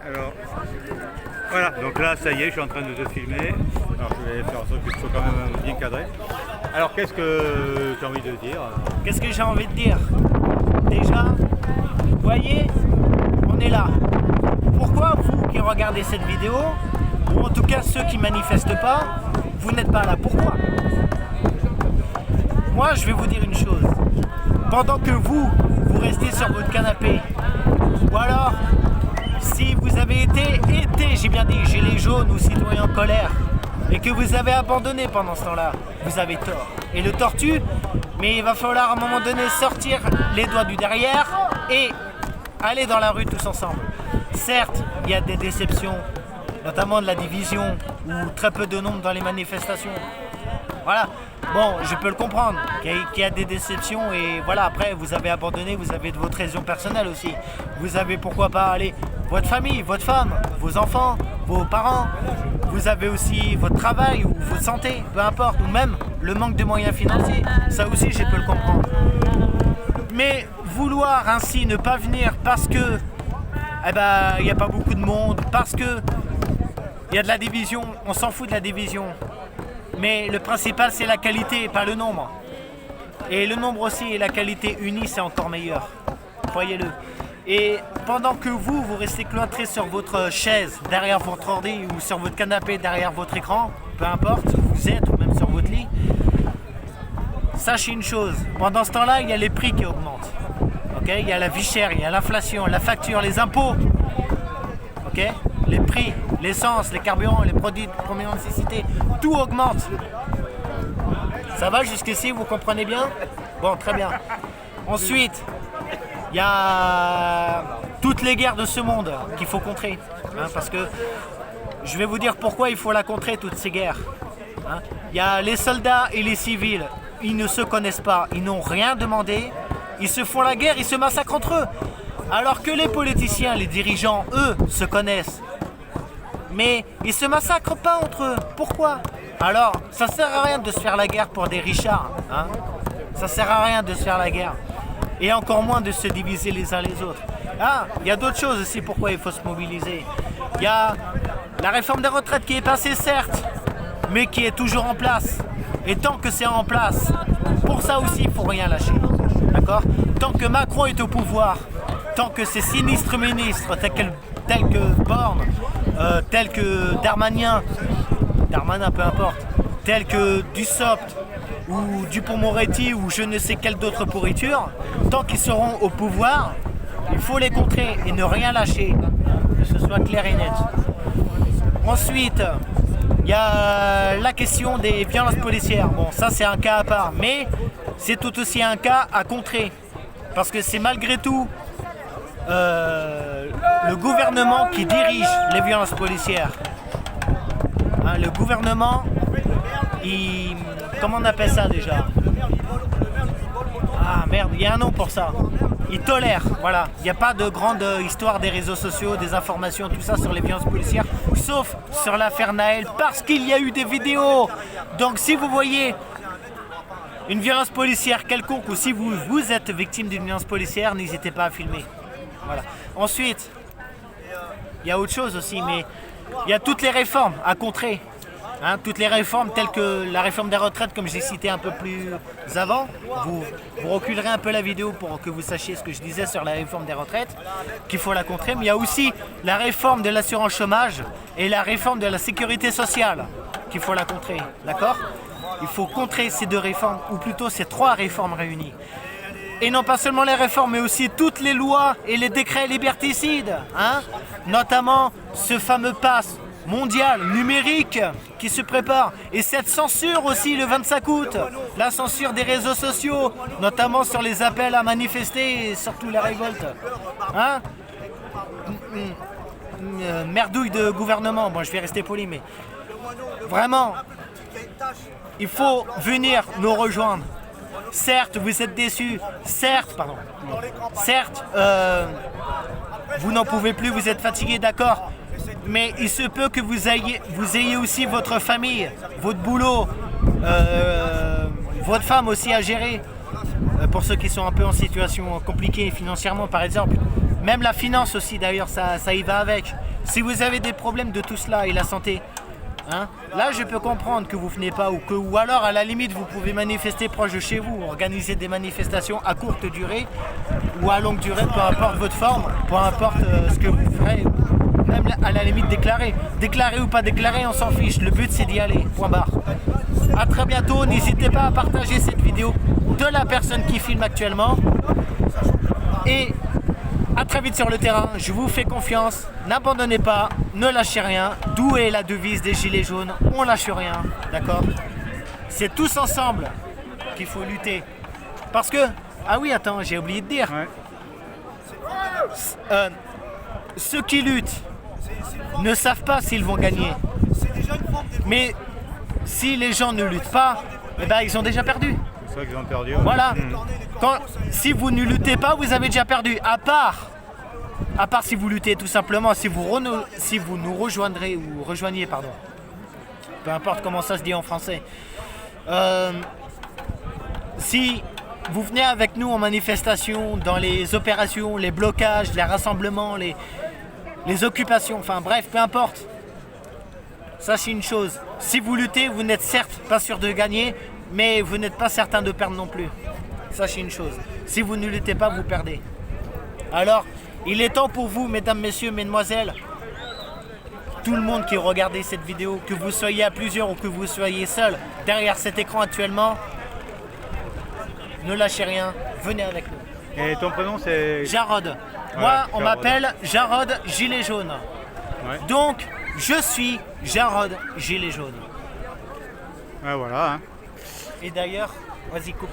Alors, voilà, donc là, ça y est, je suis en train de te filmer. Alors, je vais faire en sorte que tu sois quand même bien cadré. Alors, qu'est-ce que tu as envie de dire? Qu'est-ce que j'ai envie de dire? Déjà, vous voyez, on est là. Pourquoi vous qui regardez cette vidéo, ou en tout cas ceux qui manifestent pas, vous n'êtes pas là? Pourquoi? Moi, je vais vous dire une chose. Pendant que vous restez sur votre canapé, ou alors, si vous avez été, j'ai bien dit, gilets jaunes ou citoyens en colère, et que vous avez abandonné pendant ce temps-là, vous avez tort. Et le tortue, mais il va falloir à un moment donné sortir les doigts du derrière et aller dans la rue tous ensemble. Certes, il y a des déceptions, notamment de la division, ou très peu de nombre dans les manifestations. Voilà, bon, je peux le comprendre, qu'il y a des déceptions et voilà, après, vous avez abandonné, vous avez de votre raison personnelle aussi. Vous avez pourquoi pas aller, votre famille, votre femme, vos enfants, vos parents, vous avez aussi votre travail ou votre santé, peu importe, ou même le manque de moyens financiers, ça aussi, je peux le comprendre. Mais vouloir ainsi ne pas venir parce que, il n'y a pas beaucoup de monde, parce que il y a de la division, on s'en fout de la division. Mais le principal, c'est la qualité, pas le nombre. Et le nombre aussi et la qualité unis, c'est encore meilleur. Croyez-le. Et pendant que vous restez cloîtrés sur votre chaise, derrière votre ordi, ou sur votre canapé, derrière votre écran, peu importe où vous êtes, ou même sur votre lit, sachez une chose. Pendant ce temps-là, il y a les prix qui augmentent. Okay, il y a la vie chère, il y a l'inflation, la facture, les impôts. Okay, les prix, l'essence, les carburants, les produits de première nécessité, tout augmente. Ça va jusqu'ici, vous comprenez bien? Bon, très bien. Ensuite, il y a toutes les guerres de ce monde qu'il faut contrer. Parce que je vais vous dire pourquoi il faut la contrer, toutes ces guerres. Il y a les soldats et les civils, ils ne se connaissent pas, ils n'ont rien demandé, ils se font la guerre, ils se massacrent entre eux. Alors que les politiciens, les dirigeants, eux, se connaissent. Mais ils se massacrent pas entre eux. Pourquoi? Alors, ça sert à rien de se faire la guerre pour des richards. Ça sert à rien de se faire la guerre. Et encore moins de se diviser les uns les autres. Il y a d'autres choses aussi pourquoi il faut se mobiliser. Il y a la réforme des retraites qui est passée, certes, mais qui est toujours en place. Et tant que c'est en place, pour ça aussi, il ne faut rien lâcher. D'accord? Tant que Macron est au pouvoir, tant que ces sinistres ministres, tels que Borne, tels que Darmanin, peu importe, tels que Dussopt ou Dupond-Moretti ou je ne sais quelle d'autre pourriture, tant qu'ils seront au pouvoir, il faut les contrer et ne rien lâcher, que ce soit clair et net. Ensuite, il y a la question des violences policières. Bon, ça c'est un cas à part, mais c'est tout aussi un cas à contrer, parce que c'est malgré tout le gouvernement qui dirige les violences policières. Le gouvernement, comment on appelle ça déjà? Ah merde, il y a un nom pour ça. Il tolère, voilà. Il n'y a pas de grande histoire des réseaux sociaux, des informations, tout ça sur les violences policières, sauf sur l'affaire Naël, parce qu'il y a eu des vidéos. Donc si vous voyez une violence policière quelconque, ou si vous êtes victime d'une violence policière, n'hésitez pas à filmer. Voilà. Ensuite, il y a autre chose aussi, mais il y a toutes les réformes à contrer. Toutes les réformes telles que la réforme des retraites, comme j'ai cité un peu plus avant. Vous reculerez un peu la vidéo pour que vous sachiez ce que je disais sur la réforme des retraites, qu'il faut la contrer. Mais il y a aussi la réforme de l'assurance chômage et la réforme de la sécurité sociale qu'il faut la contrer. D'accord? Il faut contrer ces deux réformes, ou plutôt ces trois réformes réunies. Et non pas seulement les réformes, mais aussi toutes les lois et les décrets liberticides. Notamment ce fameux pass mondial numérique qui se prépare. Et cette censure aussi le 25 août. La censure des réseaux sociaux, notamment sur les appels à manifester et surtout les révoltes. Merdouille de gouvernement. Bon, je vais rester poli, mais vraiment, il faut venir nous rejoindre. Certes, vous êtes déçus. Certes, vous n'en pouvez plus, vous êtes fatigués, d'accord. Mais il se peut que vous ayez aussi votre famille, votre boulot, votre femme aussi à gérer. Pour ceux qui sont un peu en situation compliquée financièrement, par exemple. Même la finance aussi, d'ailleurs, ça y va avec. Si vous avez des problèmes de tout cela et la santé, hein, là je peux comprendre que vous venez pas ou alors à la limite vous pouvez manifester proche de chez vous, organiser des manifestations à courte durée ou à longue durée, peu importe votre forme, peu importe ce que vous ferez, même à la limite déclarer. Déclarer ou pas déclarer, on s'en fiche, le but c'est d'y aller, point barre. A très bientôt, n'hésitez pas à partager cette vidéo de la personne qui filme actuellement et à très vite sur le terrain, je vous fais confiance, n'abandonnez pas, ne lâchez rien, d'où est la devise des Gilets jaunes, on lâche rien, d'accord? C'est tous ensemble qu'il faut lutter. Parce que, ah oui attends, j'ai oublié de dire, ceux qui luttent ne savent pas s'ils vont gagner. Mais si les gens ne luttent pas, eh ben, ils ont déjà perdu. C'est ça qu'ils ont perdu. Voilà. Si vous ne luttez pas, vous avez déjà perdu. À part si vous luttez tout simplement, si vous nous rejoindrez ou rejoignez, pardon. Peu importe comment ça se dit en français. Si vous venez avec nous en manifestation, dans les opérations, les blocages, les rassemblements, les occupations, enfin bref, peu importe. Sachez une chose, si vous luttez, vous n'êtes certes pas sûr de gagner, mais vous n'êtes pas certain de perdre non plus. Sachez une chose, si vous ne luttez pas, vous perdez. Alors, il est temps pour vous, mesdames, messieurs, mesdemoiselles, tout le monde qui regardez cette vidéo, que vous soyez à plusieurs ou que vous soyez seul derrière cet écran actuellement, ne lâchez rien, venez avec nous. Et ton prénom c'est Jarod. Voilà, Moi, on Jarod. m'appelle Jarod Gilet Jaune. Ouais. Donc, je suis Jarod Gilet Jaune. Ouais, voilà. Hein. Et d'ailleurs, vas-y, coupe.